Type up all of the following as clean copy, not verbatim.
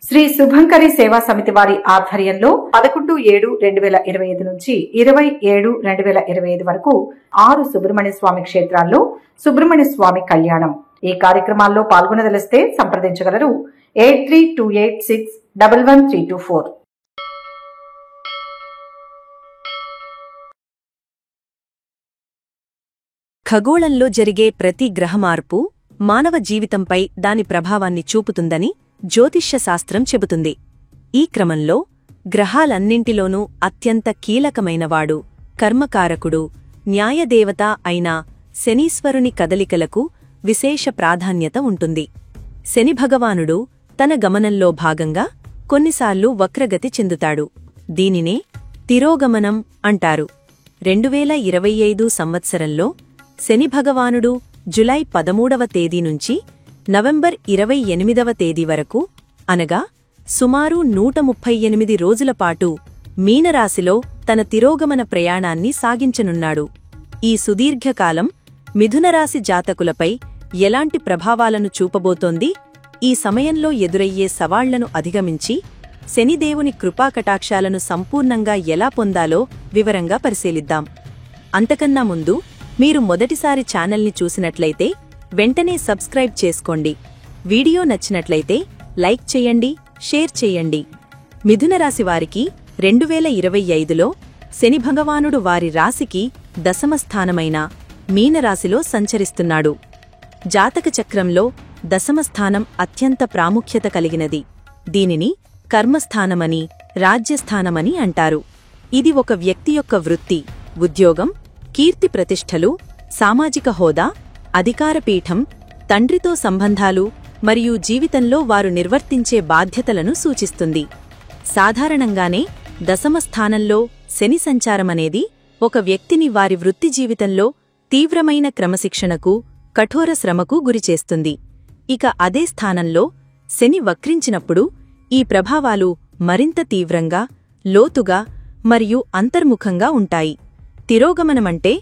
శ్రీ శుభంకరి సేవా సమితి వారి ఆధ్వర్యంలో 11/7/2025 నుంచి 27/2025 వరకు 6 సుబ్రహ్మణ్య స్వామి క్షేత్రాల్లో సుబ్రహ్మణ్య స్వామి కళ్యాణం. ఈ కార్యక్రమాల్లో పాల్గొనదలిస్తే సంప్రదించగలరు 8328611324. ఖగోళంలో జరిగే ప్రతి గ్రహమార్పు మానవ జీవితంపై దాని ప్రభావాన్ని చూపుతుందని జ్యోతిష్య శాస్త్రం చెబుతుంది. ఈ క్రమంలో గ్రహాలన్నింటిలోనూ అత్యంత కీలకమైనవాడు, కర్మకారకుడు, న్యాయదేవత అయిన శనీశ్వరుని కదలికలకు విశేష ప్రాధాన్యత ఉంటుంది. శని భగవానుడు తన గమనంలో భాగంగా కొన్నిసార్లు వక్రగతి చెందుతాడు. దీనినే తిరోగమనం అంటారు. 2025 సంవత్సరంలో శని భగవానుడు జులై 13వ తేదీ నుంచి నవంబర్ 28వ తేదీ వరకు, అనగా సుమారు 138 రోజుల పాటు మీనరాశిలో తన తిరోగమన ప్రయాణాన్ని సాగించనున్నాడు. ఈ సుదీర్ఘకాలం మిథునరాశి జాతకులపై ఎలాంటి ప్రభావాలను చూపబోతోంది? ఈ సమయంలో ఎదురయ్యే సవాళ్లను అధిగమించి శనిదేవుని కృపాకటాక్షాలను సంపూర్ణంగా ఎలా పొందాలో వివరంగా పరిశీలిద్దాం. అంతకన్నా ముందు మీరు మొదటిసారి ఛానల్ని చూసినట్లయితే వెంటనే సబ్స్క్రైబ్ చేసుకోండి. వీడియో నచ్చినట్లయితే లైక్ చేయండి, షేర్ చేయండి. మిథునరాశి వారికి 2025లో శని భగవానుడు వారి రాశికి దశమస్థానమైన మీనరాశిలో సంచరిస్తున్నాడు. జాతక చక్రంలో దశమస్థానం అత్యంత ప్రాముఖ్యత కలిగినది. దీనిని కర్మస్థానమని, రాజ్యస్థానమని అంటారు. ఇది ఒక వ్యక్తి యొక్క వృత్తి, ఉద్యోగం, కీర్తి ప్రతిష్టలు, సామాజిక హోదా, అధికారపీఠం, తండ్రితో సంబంధాలు మరియు జీవితంలో వారు నిర్వర్తించే బాధ్యతలను సూచిస్తుంది. సాధారణంగానే దశమస్థానంలో శని సంచారమనేది ఒక వ్యక్తిని వారి వృత్తి జీవితంలో తీవ్రమైన క్రమశిక్షణకు, కఠోర శ్రమకు గురిచేస్తుంది. ఇక అదే స్థానంలో శని వక్రించినప్పుడు ఈ ప్రభావాలు మరింత తీవ్రంగా, లోతుగా మరియు అంతర్ముఖంగా ఉంటాయి. తిరోగమనమంటే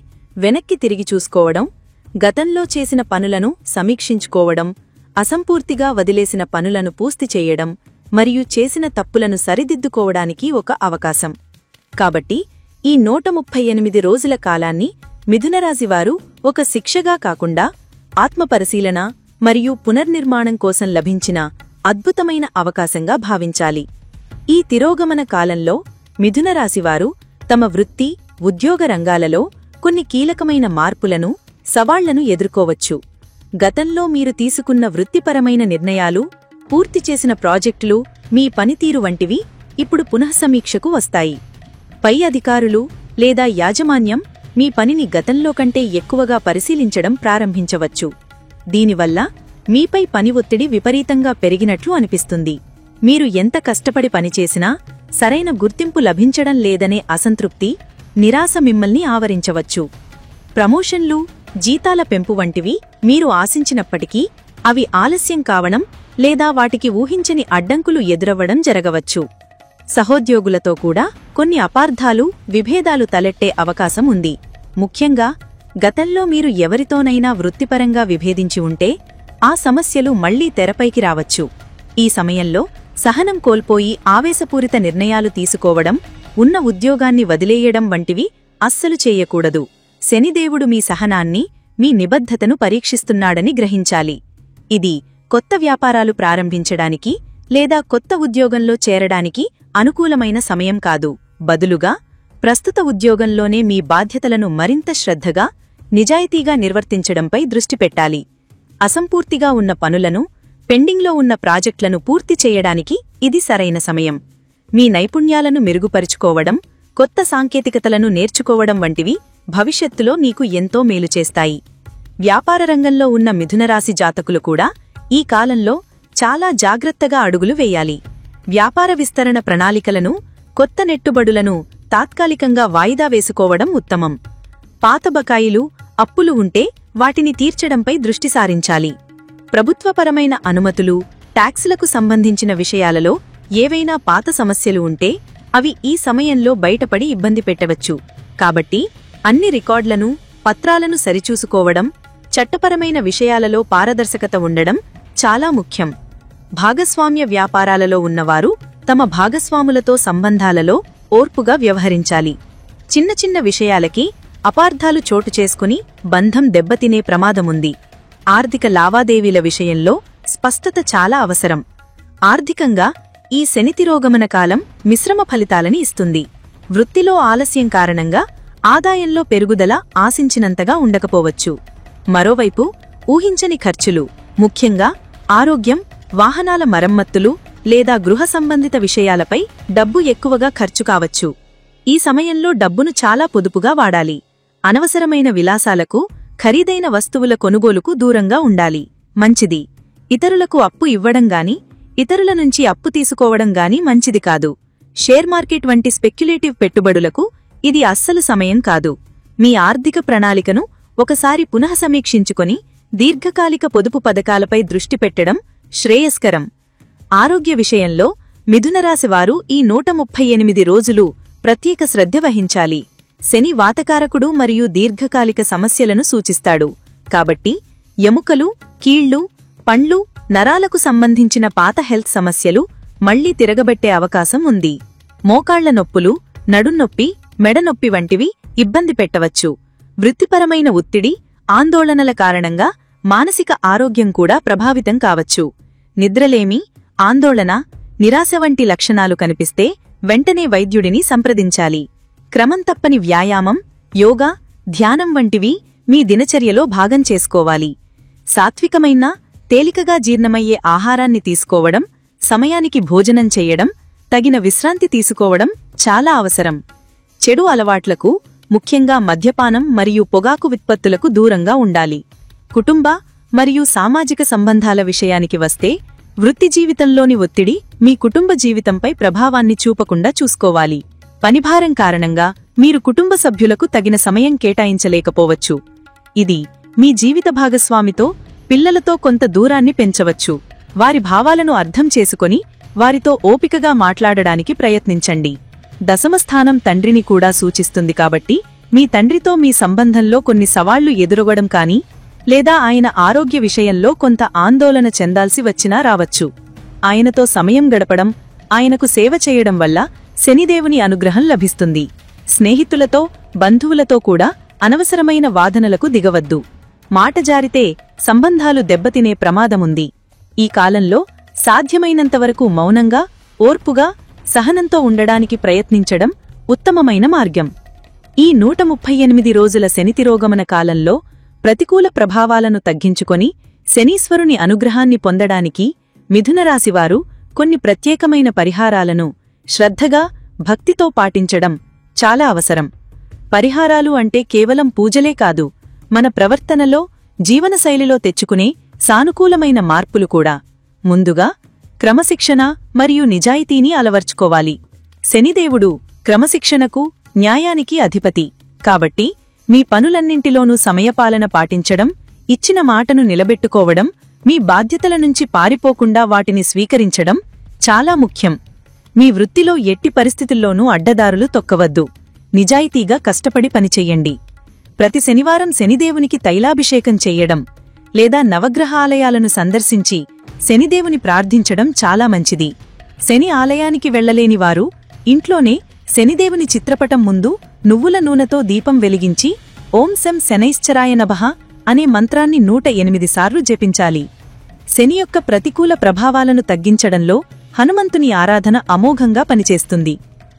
వెనక్కి తిరిగి చూసుకోవడం, గతంలో చేసిన పనులను సమీక్షించుకోవడం, అసంపూర్తిగా వదిలేసిన పనులను పూర్తి చేయడం మరియు చేసిన తప్పులను సరిదిద్దుకోవడానికి ఒక అవకాశం. కాబట్టి ఈ 138 రోజుల కాలాన్ని మిథునరాశివారు ఒక శిక్షగా కాకుండా ఆత్మపరిశీలన మరియు పునర్నిర్మాణం కోసం లభించిన అద్భుతమైన అవకాశంగా భావించాలి. ఈ తిరోగమన కాలంలో మిథునరాశివారు తమ వృత్తి, ఉద్యోగ రంగాలలో కొన్ని కీలకమైన మార్పులను, సవాళ్లను ఎదుర్కోవచ్చు. గతంలో మీరు తీసుకున్న వృత్తిపరమైన నిర్ణయాలు, పూర్తి చేసిన ప్రాజెక్టులు, మీ పనితీరు వంటివి ఇప్పుడు పునఃసమీక్షకు వస్తాయి. పై అధికారులు లేదా యాజమాన్యం మీ పనిని గతంలో కంటే ఎక్కువగా పరిశీలించడం ప్రారంభించవచ్చు. దీనివల్ల మీపై పని ఒత్తిడి విపరీతంగా పెరిగినట్లు అనిపిస్తుంది. మీరు ఎంత కష్టపడి పనిచేసినా సరైన గుర్తింపు లభించడం లేదనే అసంతృప్తి, నిరాశ మిమ్మల్ని ఆవరించవచ్చు. ప్రమోషన్లు, జీతాల పెంపు వంటివి మీరు ఆశించినప్పటికీ అవి ఆలస్యం కావడం లేదా వాటికి ఊహించని అడ్డంకులు ఎదురవ్వడం జరగవచ్చు. సహోద్యోగులతో కూడా కొన్ని అపార్థాలు, విభేదాలు తలెట్టే అవకాశం ఉంది. ముఖ్యంగా గతంలో మీరు ఎవరితోనైనా వృత్తిపరంగా విభేదించి ఉంటే ఆ సమస్యలు మళ్లీ తెరపైకి రావచ్చు. ఈ సమయంలో సహనం కోల్పోయి ఆవేశపూరిత నిర్ణయాలు తీసుకోవడం, ఉన్న ఉద్యోగాన్ని వదిలేయడం వంటివి అస్సలు చేయకూడదు. శనిదేవుడు మీ సహనాన్ని, మీ నిబద్ధతను పరీక్షిస్తున్నాడని గ్రహించాలి. ఇది కొత్త వ్యాపారాలు ప్రారంభించడానికి లేదా కొత్త ఉద్యోగంలో చేరడానికి అనుకూలమైన సమయం కాదు. బదులుగా ప్రస్తుత ఉద్యోగంలోనే మీ బాధ్యతలను మరింత శ్రద్ధగా, నిజాయితీగా నిర్వర్తించడంపై దృష్టి పెట్టాలి. అసంపూర్తిగా ఉన్న పనులను, పెండింగ్లో ఉన్న ప్రాజెక్టులను పూర్తి చేయడానికి ఇది సరైన సమయం. మీ నైపుణ్యాలను మెరుగుపరుచుకోవడం, కొత్త సాంకేతికతలను నేర్చుకోవడం వంటివి భవిష్యత్తులో నీకు ఎంతో మేలు చేస్తాయి. వ్యాపార రంగంలో ఉన్న మిథునరాశి జాతకులు కూడా ఈ కాలంలో చాలా జాగ్రత్తగా అడుగులు వేయాలి. వ్యాపార విస్తరణ ప్రణాళికలను, కొత్త నెట్టుబడులను తాత్కాలికంగా వాయిదా వేసుకోవడం ఉత్తమం. పాత బకాయిలు, అప్పులు ఉంటే వాటిని తీర్చడంపై దృష్టి సారించాలి. ప్రభుత్వపరమైన అనుమతులు, ట్యాక్సులకు సంబంధించిన విషయాలలో ఏవైనా పాత సమస్యలు ఉంటే అవి ఈ సమయంలో బయటపడి ఇబ్బంది పెట్టవచ్చు. కాబట్టి అన్ని రికార్డులను, పత్రాలను సరిచూసుకోవడం, చట్టపరమైన విషయాలలో పారదర్శకత ఉండడం చాలా ముఖ్యం. భాగస్వామ్య వ్యాపారాలలో ఉన్నవారు తమ భాగస్వాములతో సంబంధాలలో ఓర్పుగా వ్యవహరించాలి. చిన్న చిన్న విషయాలకి అపార్థాలు చోటు చేసుకుని బంధం దెబ్బతినే ప్రమాదముంది. ఆర్థిక లావాదేవీల విషయంలో స్పష్టత చాలా అవసరం. ఆర్థికంగా ఈ శనితిరోగమన కాలం మిశ్రమ ఫలితాలని ఇస్తుంది. వృత్తిలో ఆలస్యం కారణంగా ఆదాయంలో పెరుగుదల ఆశించినంతగా ఉండకపోవచ్చు. మరోవైపు ఊహించని ఖర్చులు, ముఖ్యంగా ఆరోగ్యం, వాహనాల మరమ్మతులు లేదా గృహ సంబంధిత విషయాలపై డబ్బు ఎక్కువగా ఖర్చు కావచ్చు. ఈ సమయంలో డబ్బును చాలా పొదుపుగా వాడాలి. అనవసరమైన విలాసాలకు, ఖరీదైన వస్తువుల కొనుగోలుకు దూరంగా ఉండాలి. మంచిది. ఇతరులకు అప్పు ఇవ్వడం గాని, ఇతరుల నుంచి అప్పు తీసుకోవడం గాని మంచిది కాదు. షేర్ మార్కెట్ వంటి స్పెక్యులేటివ్ పెట్టుబడులకు ఇది అస్సలు సమయం కాదు. మీ ఆర్థిక ప్రణాళికను ఒకసారి పునఃసమీక్షించుకొని దీర్ఘకాలిక పొదుపు పథకాలపై దృష్టి పెట్టడం శ్రేయస్కరం. ఆరోగ్య విషయంలో మిథునరాశివారు ఈ 138 రోజులు ప్రత్యేక శ్రద్ధ వహించాలి. శని వాతకారకుడు మరియు దీర్ఘకాలిక సమస్యలను సూచిస్తాడు. కాబట్టి ఎముకలు, కీళ్లు, పండ్లు, నరాలకు సంబంధించిన పాత హెల్త్ సమస్యలు మళ్లీ తిరగబెట్టే అవకాశం ఉంది. మోకాళ్ల నొప్పులు, నడున్నొప్పి, మెడనొప్పి వంటివి ఇబ్బంది పెట్టవచ్చు. వృత్తిపరమైన ఒత్తిడి, ఆందోళనల కారణంగా మానసిక ఆరోగ్యం కూడా ప్రభావితం కావచ్చు. నిద్రలేమి, ఆందోళన, నిరాశ వంటి లక్షణాలు కనిపిస్తే వెంటనే వైద్యుడిని సంప్రదించాలి. క్రమం తప్పని వ్యాయామం, యోగా, ధ్యానం వంటివి మీ దినచర్యలో భాగం చేసుకోవాలి. సాత్వికమైన, తేలికగా జీర్ణమయ్యే ఆహారాన్ని తీసుకోవడం, సమయానికి భోజనం చెయ్యడం, తగిన విశ్రాంతి తీసుకోవడం చాలా అవసరం. చెడు అలవాట్లకు, ముఖ్యంగా మద్యపానం మరియు పొగాకు ఉత్పత్తులకు దూరంగా ఉండాలి. కుటుంబ మరియు సామాజిక సంబంధాల విషయానికి వస్తే, వృత్తి జీవితంలోని ఒత్తిడి మీ కుటుంబ జీవితంపై ప్రభావాన్ని చూపకుండా చూసుకోవాలి. పనిభారం కారణంగా మీరు కుటుంబ సభ్యులకు తగిన సమయం కేటాయించలేకపోవచ్చు. ఇది మీ జీవిత భాగస్వామితో, పిల్లలతో కొంత దూరాన్ని పెంచవచ్చు. వారి భావాలను అర్థం చేసుకొని వారితో ఓపికగా మాట్లాడడానికి ప్రయత్నించండి. దశమస్థానం తండ్రిని కూడా సూచిస్తుంది కాబట్టి మీ తండ్రితో మీ సంబంధంలో కొన్ని సవాళ్లు ఎదురవ్వడం కానీ, లేదా ఆయన ఆరోగ్య విషయంలో కొంత ఆందోళన చెందాల్సి వచ్చినా రావచ్చు. ఆయనతో సమయం గడపడం, ఆయనకు సేవ చేయడం వల్ల శనిదేవుని అనుగ్రహం లభిస్తుంది. స్నేహితులతో, బంధువులతో కూడా అనవసరమైన వాదనలకు దిగవద్దు. మాట జారితే సంబంధాలు దెబ్బతినే ప్రమాదముంది. ఈ కాలంలో సాధ్యమైనంతవరకు మౌనంగా, ఓర్పుగా, సహనంతో ఉండడానికి ప్రయత్నించడం ఉత్తమమైన మార్గం. ఈ 138 రోజుల శనితిరోగమన కాలంలో ప్రతికూల ప్రభావాలను తగ్గించుకొని శనీశ్వరుని అనుగ్రహాన్ని పొందడానికి మిథునరాశివారు కొన్ని ప్రత్యేకమైన పరిహారాలను శ్రద్ధగా, భక్తితో పాటించడం చాలా అవసరం. పరిహారాలు అంటే కేవలం పూజలే కాదు, మన ప్రవర్తనలో, జీవనశైలిలో తెచ్చుకునే సానుకూలమైన మార్పులు కూడా. ముందుగా క్రమశిక్షణ మరియు నిజాయితీని అలవర్చుకోవాలి. శనిదేవుడు క్రమశిక్షణకు, న్యాయానికి అధిపతి. కాబట్టి మీ పనులన్నింటిలోనూ సమయపాలన పాటించడం, ఇచ్చిన మాటను నిలబెట్టుకోవడం, మీ బాధ్యతల నుంచి పారిపోకుండా వాటిని స్వీకరించడం చాలా ముఖ్యం. మీ వృత్తిలో ఎట్టి పరిస్థితుల్లోనూ అడ్డదారులు తొక్కవద్దు. నిజాయితీగా కష్టపడి పనిచెయ్యండి. ప్రతి శనివారం శనిదేవునికి తైలాభిషేకం చెయ్యడం లేదా నవగ్రహాలయాలను సందర్శించి శనిదేవుని ప్రార్థించడం చాలా మంచిది. శని ఆలయానికి వెళ్లలేని వారు ఇంట్లోనే శనిదేవుని చిత్రపటం ముందు నువ్వుల నూనెతో దీపం వెలిగించి ఓం శం శనైశ్చరాయ నమః అనే మంత్రాన్ని 108 సార్లు జపించాలి. శని యొక్క ప్రతికూల ప్రభావాలను తగ్గించడంలో హనుమంతుని ఆరాధన అమోఘంగా పనిచేస్తుంది.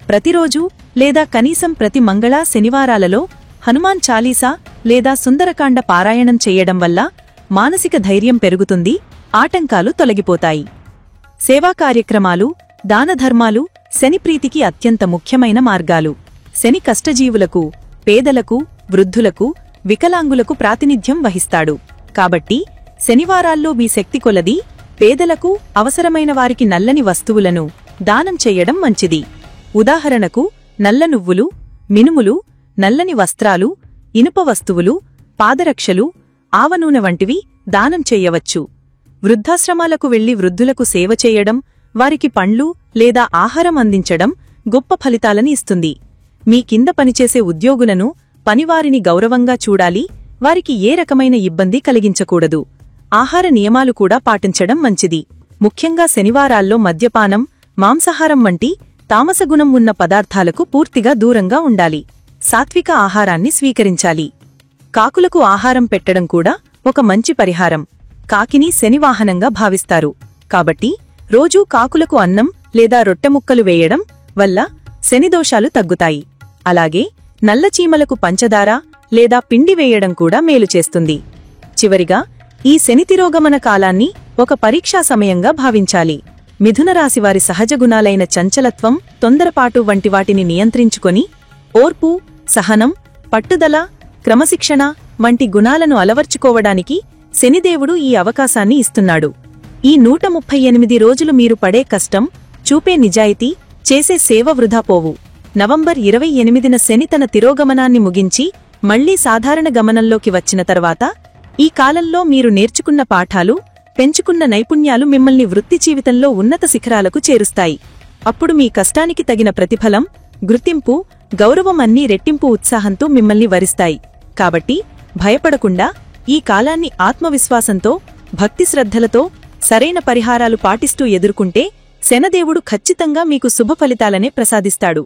ప్రతిరోజూ లేదా కనీసం ప్రతి మంగళ, శనివారాలలో హనుమాన్ చాలీసా లేదా సుందరకాండ పారాయణం చెయ్యడం వల్ల మానసిక ధైర్యం పెరుగుతుంది, ఆటంకాలు తొలగిపోతాయి. సేవా కార్యక్రమాలు, దానధర్మాలు శనిప్రీతికి అత్యంత ముఖ్యమైన మార్గాలు. శని కష్టజీవులకు, పేదలకు, వృద్ధులకు, వికలాంగులకు ప్రాతినిధ్యం వహిస్తాడు. కాబట్టి శనివారాల్లో మీ శక్తి కొలది పేదలకు, అవసరమైన వారికి నల్లని వస్తువులను దానం చెయ్యడం మంచిది. ఉదాహరణకు నల్ల నువ్వులు, మినుములు, నల్లని వస్త్రాలు, ఇనుప వస్తువులు, పాదరక్షలు, ఆవనూనె వంటివి దానం చెయ్యవచ్చు. వృద్ధాశ్రమాలకు వెళ్లి వృద్ధులకు సేవ చేయడం, వారికి పండ్లు లేదా ఆహారం అందించడం గొప్ప ఫలితాలని ఇస్తుంది. మీ కింద పనిచేసే ఉద్యోగులను, పనివారిని గౌరవంగా చూడాలి, వారికి ఏ రకమైన ఇబ్బంది కలిగించకూడదు. ఆహార నియమాలు కూడా పాటించడం మంచిది. ముఖ్యంగా శనివారాల్లో మద్యపానం, మాంసాహారం వంటి తామసగుణం ఉన్న పదార్థాలకు పూర్తిగా దూరంగా ఉండాలి. సాత్విక ఆహారాన్ని స్వీకరించాలి. కాకులకు ఆహారం పెట్టడం కూడా ఒక మంచి పరిహారం. కాకిని శనివాహనంగా భావిస్తారు కాబట్టి రోజూ కాకులకు అన్నం లేదా రొట్టెముక్కలు వేయడం వల్ల శనిదోషాలు తగ్గుతాయి. అలాగే నల్లచీమలకు పంచదార లేదా పిండి వేయడం కూడా మేలు చేస్తుంది. చివరిగా ఈ శని తిరోగమన కాలాన్ని ఒక పరీక్షా సమయంగా భావించాలి. మిథునరాశివారి సహజ గుణాలైన చంచలత్వం, తొందరపాటు వంటి వాటిని నియంత్రించుకొని ఓర్పు, సహనం, పట్టుదల, క్రమశిక్షణ వంటి గుణాలను అలవర్చుకోవడానికి శనిదేవుడు ఈ అవకాశాన్ని ఇస్తున్నాడు. ఈ 138 రోజులు మీరు పడే కష్టం, చూపే నిజాయితీ, చేసే సేవ వృధా పోవు. నవంబర్ 28న శని తన తిరోగమనాన్ని ముగించి మళ్లీ సాధారణ గమనంలోకి వచ్చిన తర్వాత ఈ కాలంలో మీరు నేర్చుకున్న పాఠాలు, పెంచుకున్న నైపుణ్యాలు మిమ్మల్ని వృత్తి జీవితంలో ఉన్నత శిఖరాలకు చేరుస్తాయి. అప్పుడు మీ కష్టానికి తగిన ప్రతిఫలం, గుర్తింపు, గౌరవం అన్నీ రెట్టింపు ఉత్సాహంతో మిమ్మల్ని వరిస్తాయి. కాబట్టి భయపడకుండా ఈ కాలాన్ని ఆత్మవిశ్వాసంతో, భక్తి శ్రద్ధలతో, సరైన పరిహారాలు పాటిస్తూ ఎదుర్కొంటే శనదేవుడు ఖచ్చితంగా మీకు శుభ ఫలితాలనే ప్రసాదిస్తాడు.